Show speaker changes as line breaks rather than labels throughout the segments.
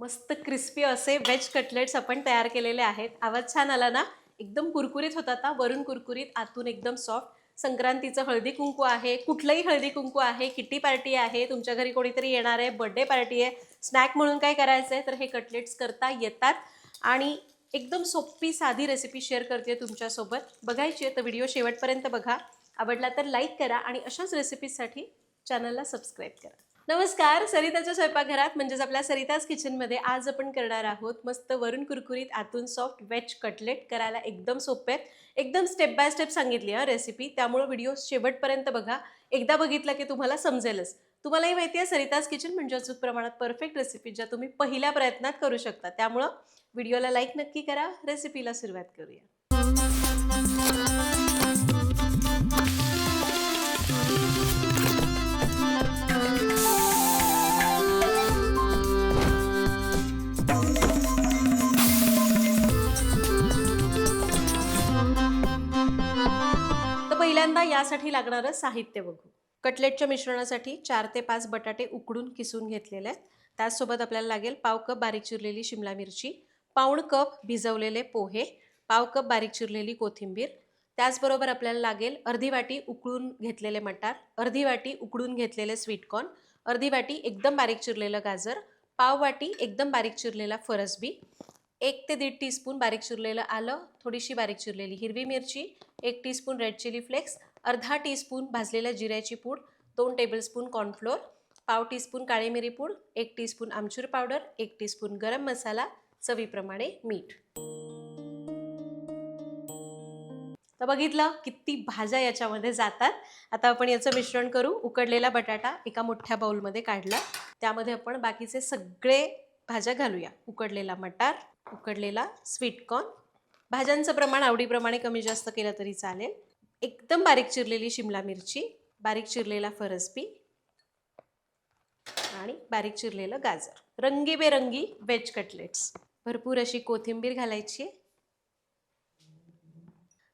मस्त क्रिस्पी असे veg cutlets आपण तयार केलेले आहेत. आवाज छान आला ना? एकदम कुरकुरीत होतात हा. वरून कुरकुरीत, आतून एकदम सॉफ्ट. संक्रांतीचं हळदी कुंकू आहे, कुठलंही हळदी कुंकू आहे, किटी पार्टी आहे, तुमच्या घरी कोणीतरी येणार आहे, बर्थडे पार्टी आहे, स्नॅक म्हणून काय करायचं आहे तर हे कटलेट्स करता येतात. आणि एकदम सोपी साधी रेसिपी शेअर करते तुमच्यासोबत. बघायची आहे तर व्हिडिओ शेवटपर्यंत बघा. आवडला तर लाईक करा आणि अशाच रेसिपीजसाठी चॅनलला सबस्क्राईब करा. नमस्कार, सरिताच्या स्वयंपाकघरात म्हणजेच आपल्या सरिताज किचनमध्ये आज आपण करणार आहोत मस्त वरून कुरकुरीत आतून सॉफ्ट व्हेज कटलेट. करायला एकदम सोपे आहेत. एकदम स्टेप बाय स्टेप सांगितली आहे रेसिपी, त्यामुळे व्हिडिओ शेवटपर्यंत बघा. एकदा बघितला की तुम्हाला समजेलच. तुम्हालाही माहिती आहे सरिताज किचन म्हणजे अचूक प्रमाणात परफेक्ट रेसिपी ज्या तुम्ही पहिल्या प्रयत्नात करू शकता. त्यामुळं व्हिडिओला लाईक नक्की करा. रेसिपीला सुरुवात करूया. तर पहिल्यांदा यासाठी लागणारं साहित्य बघू. कटलेटच्या मिश्रणासाठी 4 ते 5 बटाटे उकडून किसून घेतलेले आहेत. त्याचसोबत आपल्याला लागेल पाव कप बारीक चिरलेली शिमला मिरची, पाऊण कप भिजवलेले पोहे, पाव कप बारीक चिरलेली कोथिंबीर. त्याचबरोबर आपल्याला लागेल अर्धी वाटी उकळून घेतलेले मटार, अर्धी वाटी उकडून घेतलेले स्वीटकॉर्न, अर्धी वाटी एकदम बारीक चिरलेलं गाजर, पाव वाटी एकदम बारीक चिरलेला फरसबी, 1 ते 1.5 टीस्पून बारीक चिरलेलं आलं, थोडीशी बारीक चिरलेली हिरवी मिरची, 1 टीस्पून रेड चिली फ्लेक्स, अर्धा टीस्पून भाजलेल्या जिऱ्याची पूड, 2 टेबलस्पून कॉर्नफ्लोअर, पाव टीस्पून काळी मिरी पूड, 1 टीस्पून आमचूर पावडर, 1 टीस्पून गरम मसाला, चवीप्रमाणे मीठ. तर बघितलं किती भाज्या याच्यामध्ये जातात. आता आपण याचं मिश्रण करू. उकडलेला बटाटा एका मोठ्या बाउलमध्ये काढला. त्यामध्ये आपण बाकीचे सगळे भाज्या घालूया. उकडलेला मटार, उकडलेला स्वीटकॉर्न, भाज्यांचं प्रमाण आवडीप्रमाणे कमी जास्त केलं तरी चालेल, एकदम बारीक चिरलेली शिमला मिरची, बारीक चिरलेला फरसबी आणि बारीक चिरलेलं गाजर. रंगीबेरंगी व्हेज कटलेट्स. भरपूर अशी कोथिंबीर घालायची.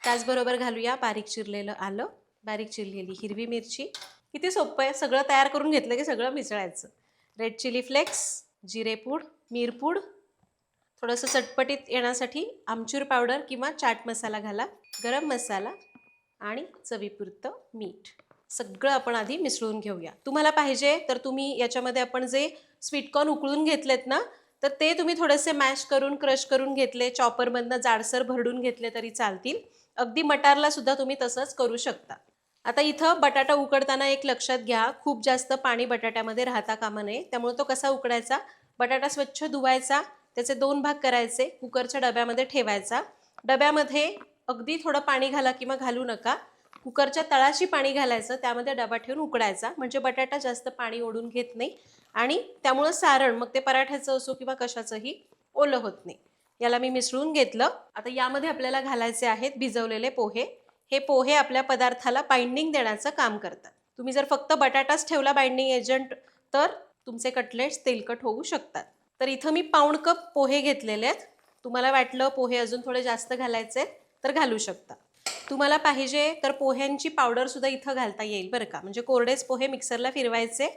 त्याचबरोबर घालूया बारीक चिरलेलं आलं, बारीक चिरलेली हिरवी मिरची. किती सोपं आहे. सगळं तयार करून घेतलं की सगळं मिसळायचं. रेड चिली फ्लेक्स, जिरेपूड, मिरपूड, थोडंसं चटपटीत येण्यासाठी आमचूर पावडर किंवा चाट मसाला घाला, गरम मसाला आणि चवीपुरतं मीठ. सगळं आपण आधी मिसळून घेऊया. तुम्हाला पाहिजे तर तुम्ही याच्यामध्ये आपण जे स्वीटकॉर्न उकळून घेतलेत ना तर ते तुम्ही थोडेसे मॅश करून क्रश करून घेतले, चॉपरमधनं जाडसर भरडून घेतले तरी चालतील. अगदी मटारला सुद्धा तुम्ही तसंच करू शकता. आता इथं बटाटा उकडताना एक लक्षात घ्या, खूप जास्त पाणी बटाट्यामध्ये राहता कामा नये. त्यामुळे तो कसा उकडायचा, बटाटा स्वच्छ धुवायचा, त्याचे 2 भाग करायचे, कुकरच्या डब्यामध्ये ठेवायचा. डब्यामध्ये अगदी थोडं पाणी घाला किंवा घालू नका. कुकरच्या तळाशी पाणी घालायचं, त्यामध्ये डबा ठेवून उकडायचा. म्हणजे बटाटा जास्त पाणी ओढून घेत नाही आणि त्यामुळं सारण मग ते पराठ्याचं असो किंवा कशाचंही ओलं होत नाही. याला मी मिसळून घेतलं. आता यामध्ये आपल्याला घालायचे आहेत भिजवलेले पोहे. हे पोहे आपल्या पदार्थाला बाइंडिंग देण्याचं काम करतात. तुम्ही जर फक्त बटाटाच ठेवला बाइंडिंग एजंट तर तुमचे कटलेट्स तेलकट होऊ शकतात. तर इथं मी पाऊण कप पोहे घेतलेले आहेत. तुम्हाला वाटलं पोहे अजून थोडे जास्त घालायचे तर घालू शकता. तुम्हाला पाहिजे तर पोह्यांची पावडर सुद्धा इथं घालता येईल बरं का. म्हणजे कोरडेच पोहे मिक्सरला फिरवायचे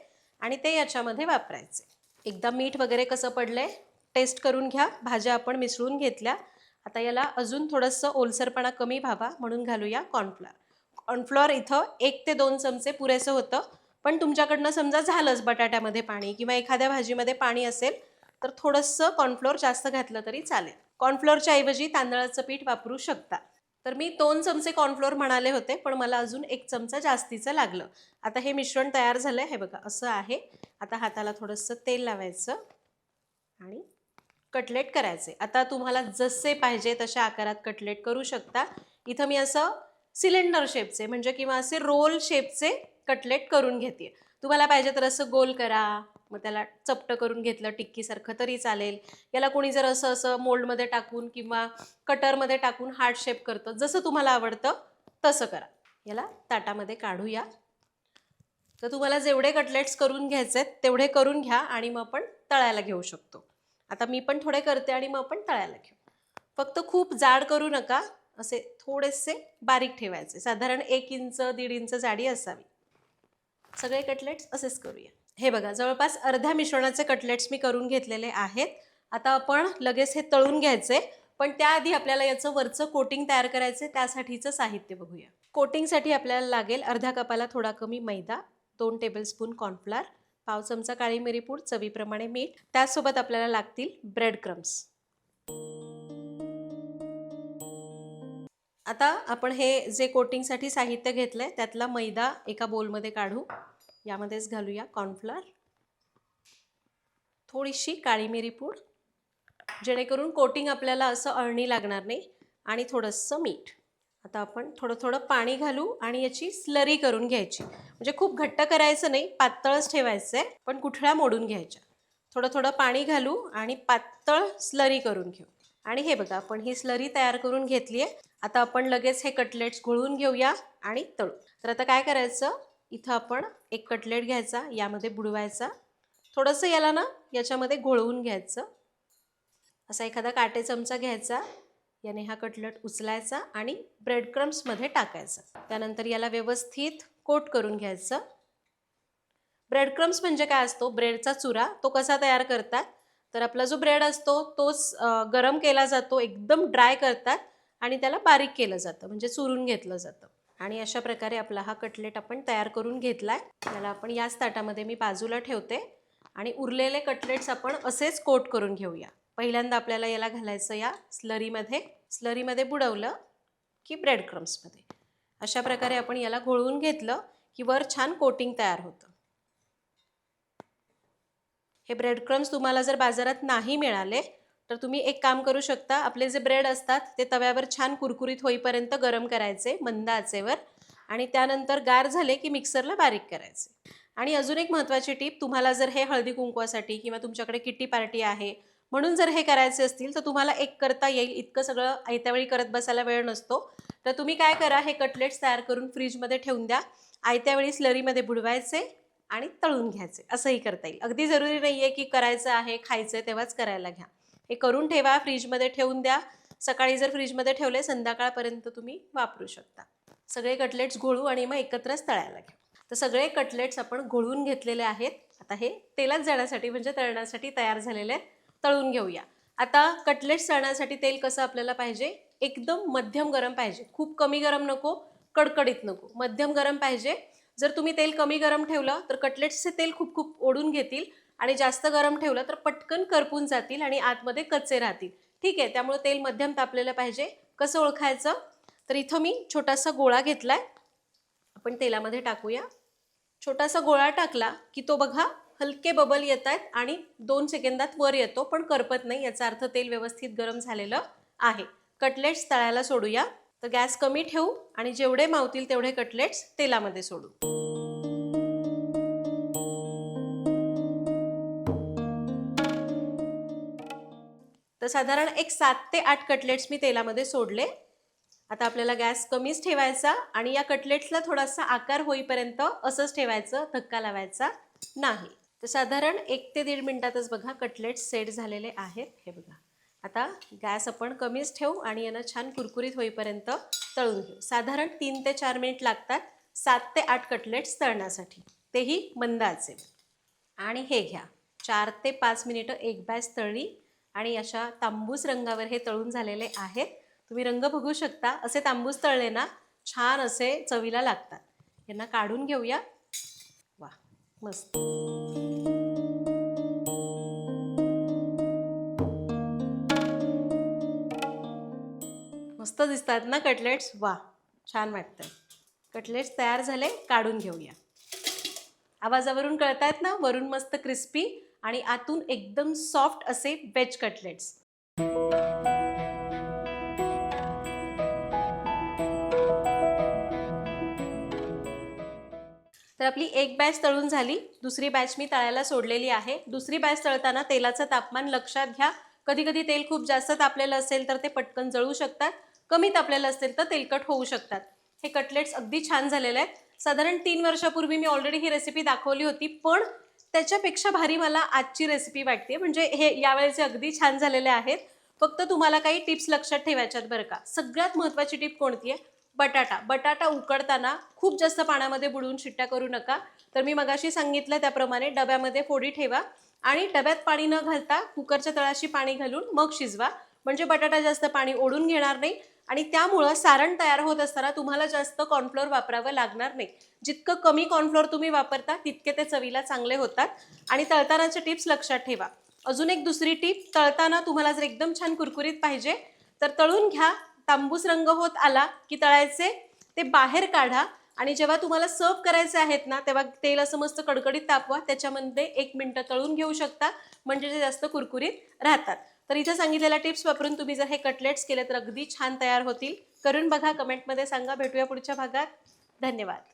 आणि ते याच्यामध्ये वापरायचे. एकदा मीठ वगैरे कसं पडलंय टेस्ट करून घ्या. भाज्या आपण मिसळून घेतल्या. आता याला अजून थोडंसं ओलसरपणा कमी व्हावा म्हणून घालूया कॉर्नफ्लॉर. कॉर्नफ्लॉर इथं 1 ते 2 चमचे पुरेसं होतं. पण तुमच्याकडनं समजा झालंच बटाट्यामध्ये पाणी किंवा एखाद्या भाजीमध्ये पाणी असेल तर थोडंसं कॉर्नफ्लॉर जास्त घातलं तरी चालेल. कॉर्नफ्लॉरच्या ऐवजी तांदळाचं पीठ वापरू शकता. तर मी 2 चमचे कॉर्नफ्लोअर म्हणाले होते, पण मला अजून 1 चमचा जास्तीचं लागलं. आता हे मिश्रण तयार झालं आहे. हे बघा असं आहे. आता हाताला थोडंसं तेल लावायचं आणि कटलेट करायचे. आता तुम्हाला जसे पाहिजे तशा आकारात कटलेट करू शकता. इथं मी असं सिलेंडर शेपचे म्हणजे किंवा असे रोल शेपचे कटलेट करून घेते. तुम्हाला पाहिजे तर असं गोल करा, मग त्याला चपटं करून घेतलं टिक्कीसारखं तरी चालेल. याला कोणी जर असं असं मोल्डमध्ये टाकून किंवा कटरमध्ये टाकून हार्ट शेप करतं. जसं तुम्हाला आवडतं तसं करा. याला ताटामध्ये काढूया. तर तुम्हाला जेवढे कटलेट्स करून घ्यायचे तेवढे करून घ्या आणि मग आपण तळायला घेऊ शकतो. आता मी पण थोडे करते आणि मग आपण तळायला घेऊ. फक्त खूप जाड करू नका, असे थोडेसे बारीक ठेवायचे. साधारण 1 इंच 1.5 इंच जाडी असावी. सगळे कटलेट्स असेच करूया. हे बघा, जवळपास अर्ध्या मिश्रणाचे कटलेट्स मी करून घेतलेले आहेत. आता आपण लगेच हे तळून घ्यायचे, पण त्याआधी आपल्याला याचं वरचं कोटिंग तयार करायचं आहे. त्यासाठीचं साहित्य बघूया. कोटिंगसाठी आपल्याला लागेल अर्ध्या कपाला थोडा कमी मैदा, 2 टेबलस्पून कॉर्नफ्लोअर, पाव चमचा काळी मिरी पूड, चवीप्रमाणे मीठ. त्यासोबत आपल्याला लागतील ब्रेड क्रम्स. आता आपण हे जे कोटिंगसाठी साहित्य घेतलंय त्यातला मैदा एका बोलमध्ये काढू. यामध्येच घालूया कॉर्नफ्लोअर, थोडीशी काळी मिरी पूड, जेणेकरून कोटिंग आपल्याला असं अळणी लागणार नाही, आणि थोडंसं मीठ. आता आपण थोडं थोडं पाणी घालू आणि याची स्लरी करून घ्यायची. म्हणजे खूप घट्ट करायचं नाही, पातळच ठेवायचं आहे, पण गुठळ्या मोडून घ्यायच्या. थोडं थोडं पाणी घालू आणि पातळ स्लरी करून घेऊ. आणि हे बघा, आपण ही स्लरी तयार करून घेतली आहे. आता आपण लगेच हे कटलेट्स घोळून घेऊया आणि तळू. तर आता काय करायचं, इथं आपण एक कटलेट घ्यायचा, यामध्ये बुडवायचा, थोडंसं याला ना याच्यामध्ये घोळवून घ्यायचं. असा एखादा काटे चमचा घ्यायचा, याने हा कटलेट उचलायचा आणि ब्रेड क्रम्समध्ये टाकायचा. त्यानंतर याला व्यवस्थित कोट करून घ्यायचं. ब्रेड क्रम्स म्हणजे काय असतो, ब्रेडचा चुरा. तो कसा तयार करतात, तर आपला जो ब्रेड असतो तोच गरम केला जातो, एकदम ड्राय करतात आणि त्याला बारीक केलं जातं, म्हणजे चुरून घेतलं जातं. आणि अशा प्रकारे आपला हा कटलेट आपण तयार करून घेतलाय. त्याला आपण याच ताटामध्ये मी बाजूला ठेवते आणि उरलेले कटलेट्स आपण असेच कोट करून घेऊया. पहिल्यांदा आपल्याला याला घालायचं या स्लरीमध्ये बुडवलं की ब्रेड क्रम्समध्ये. अशा प्रकारे आपण याला घोळवून घेतलं की वर छान कोटिंग तयार होतं. हे ब्रेड क्रम्स तुम्हाला जर बाजारात नाही मिळाले तर तुम्ही एक काम करू शकता. आपले जे ब्रेड असतात ते तव्यावर छान कुरकुरीत होईपर्यंत गरम करायचे मंद आचेवर, आणि त्यानंतर गार झाले की मिक्सरला बारीक करायचे. आणि अजून एक महत्त्वाची टीप, तुम्हाला जर हे हळदी कुंकवासाठी किंवा तुमच्याकडे किटी पार्टी आहे म्हणून जर हे करायचे असतील तर तुम्हाला एक करता येईल. इतकं सगळं आयत्यावेळी करत बसायला वेळ नसतो. तर तुम्ही काय करा, हे कटलेट्स तयार करून फ्रीजमध्ये ठेवून द्या. आयत्यावेळी स्लरीमध्ये बुडवायचे आणि तळून घ्यायचे. असंही करता येईल. अगदी जरुरी नाही आहे की करायचं आहे, खायचं आहे तेव्हाच करायला घ्या. हे करून ठेवा, फ्रीजमध्ये ठेवून द्या. सकाळी जर फ्रीजमध्ये ठेवले संध्याकाळपर्यंत तुम्ही वापरू शकता. सगळे कटलेट्स घोळू आणि मग एकत्रच तळायला घ्या. तर सगळे कटलेट्स आपण घोळून घेतलेले आहेत. आता हे तेलात जाण्यासाठी म्हणजे तळण्यासाठी तयार झालेले आहेत. तळून घेऊया. आता कटलेट्स तळण्यासाठी तेल कसं आपल्याला पाहिजे, एकदम मध्यम गरम पाहिजे. खूप कमी गरम नको, कडकडीत नको, मध्यम गरम पाहिजे. जर तुम्ही तेल कमी गरम ठेवलं तर कटलेट्सचे तेल खूप खूप ओढून घेतील, आणि जास्त गरम ठेवलं तर पटकन करपून जातील आणि आतमध्ये कच्चे राहतील. ठीक आहे, त्यामुळे तेल मध्यम तापलेलं पाहिजे. कसं ओळखायचं, तर इथं मी छोटासा गोळा घेतलाय, आपण तेलामध्ये टाकूया. छोटासा गोळा टाकला की तो बघा हलके बबल येत आहेत आणि 2 सेकंदात वर येतो, पण करपत नाही. याचा अर्थ तेल व्यवस्थित गरम झालेलं आहे. कटलेट्स तळायला सोडूया. तर गॅस कमी ठेवू आणि जेवढे मावतील तेवढे कटलेट्स तेलामध्ये सोडू. तर साधारण एक 7 ते 8 कटलेट्स मी तेलामध्ये सोडले. आता आपल्याला गॅस कमीच ठेवायचा आणि या कटलेट्सला थोडासा आकार होईपर्यंत असंच ठेवायचं, धक्का लावायचा नाही. तर साधारण 1 ते 1.5 मिनिटातच बघा कटलेट्स सेट झालेले आहेत. हे बघा, आता गॅस आपण कमीच ठेवू आणि यांना छान कुरकुरीत होईपर्यंत तळून घेऊ. साधारण 3 ते 4 मिनिट लागतात 7 ते 8 कटलेट्स तळण्यासाठी, तेही मंद आचेवर. आणि हे घ्या, 4 ते 5 मिनिटं एक बॅच तळली आणि अशा तांबूस रंगावर हे तळून झालेले आहेत. तुम्ही रंग बघू शकता. असे तांबूस तळले ना छान असे चवीला लागतात. यांना काढून घेऊया. वा, मस्त. मस्त दिसतात ना कटलेट्स. वा, छान वाटतं. कटलेट्स तयार झाले, काढून घेऊया. आवाजावरून कळतायत ना, वरून मस्त क्रिस्पी आणि आतून एकदम सॉफ्ट असे वेज कटलेट्स. तर आपली एक बॅच तळून झाली. दुसरी बॅच मी तळायला सोडलेली आहे. दुसरी बॅच तळताना तेलाचं तापमान लक्षात घ्या. कधी कधी तेल खूप जास्त तापलेलं असेल तर ते पटकन जळू शकतात, कमी तापलेलं असेल तर तेलकट होऊ शकतात. हे कटलेट्स अगदी छान झालेले आहेत. साधारण 3 वर्षापूर्वी मी ऑलरेडी ही रेसिपी दाखवली होती, पण त्याच्यापेक्षा भारी मला आजची रेसिपी वाटते. म्हणजे हे यावेळेचे अगदी छान झालेले आहेत. फक्त तुम्हाला काही टिप्स लक्षात ठेवायच्यात बरं का. सगळ्यात महत्त्वाची टिप कोणती आहे, बटाटा उकडताना खूप जास्त पाण्यामध्ये बुडवून शिट्ट्या करू नका. तर मी मगाशी सांगितलं त्याप्रमाणे डब्यामध्ये फोडी ठेवा आणि डब्यात पाणी न घालता कुकरच्या तळाशी पाणी घालून मग शिजवा. म्हणजे बटाटा जास्त पाणी ओढून घेणार नाही आणि त्यामुळं सारण तयार होत असताना तुम्हाला जास्त कॉर्नफ्लोअर वापरावं लागणार नाही. जितकं कमी कॉर्नफ्लोअर तुम्ही वापरता तितके ते चवीला चांगले होतात. आणि तळतानाच्या टिप्स लक्षात ठेवा. अजून एक दुसरी टिप, तळताना तुम्हाला जर एकदम छान कुरकुरीत पाहिजे तर तळून घ्या. तांबूस रंग होत आला की तळायचे ते बाहेर काढा आणि जेव्हा तुम्हाला सर्व करायचे आहेत ना तेव्हा तेल असं मस्त कडकडीत तापवा. त्याच्यामध्ये 1 मिनिट तळून घेऊ शकता म्हणजे ते जास्त कुरकुरीत राहतात. तर इथे सांगितलेल्या टिप्स वापरून तुम्ही जर हे कटलेट्स केले तर अगदी छान तयार होतील. करून बघा, कमेंटमध्ये सांगा. भेटूया पुढच्या भागात. धन्यवाद.